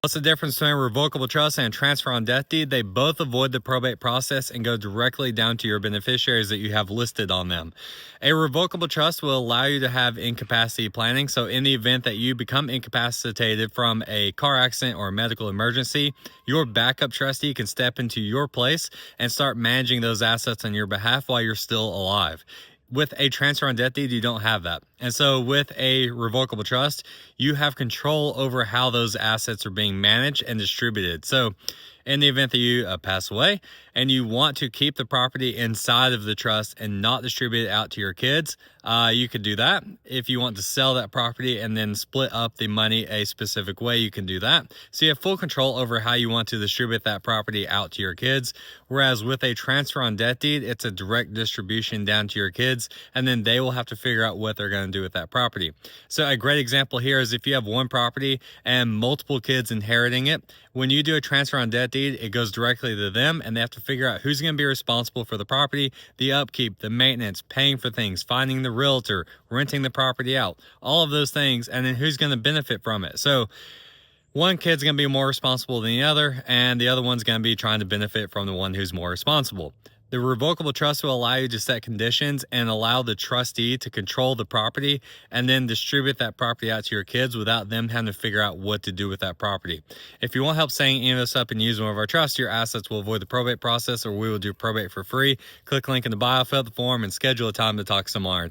What's the difference between a revocable trust and a transfer on death deed? They both avoid the probate process and go directly down to your beneficiaries that you have listed on them. A revocable trust will allow you to have incapacity planning. So in the event that you become incapacitated from a car accident or a medical emergency, your backup trustee can step into your place and start managing those assets on your behalf while you're still alive. With a transfer on death deed, you don't have that. And so with a revocable trust, you have control over how those assets are being managed and distributed. So in the event that you pass away and you want to keep the property inside of the trust and not distribute it out to your kids, you could do that. If you want to sell that property and then split up the money a specific way, you can do that. So you have full control over how you want to distribute that property out to your kids. Whereas with a transfer on death deed, it's a direct distribution down to your kids, and then they will have to figure out what they're going to do with that property. So a great example here is if you have one property and multiple kids inheriting it, when you do a transfer on death deed, it goes directly to them, and they have to figure out who's going to be responsible for the property, the upkeep, the maintenance, paying for things, finding the realtor, renting the property out, all of those things, and then who's going to benefit from it. So one kid's going to be more responsible than the other, and the other one's going to be trying to benefit from the one who's more responsible. The revocable trust will allow you to set conditions and allow the trustee to control the property and then distribute that property out to your kids without them having to figure out what to do with that property. If you want help setting any of this up and use one of our trusts, your assets will avoid the probate process, or we will do probate for free. Click link in the bio, fill out the form, and schedule a time to talk some more.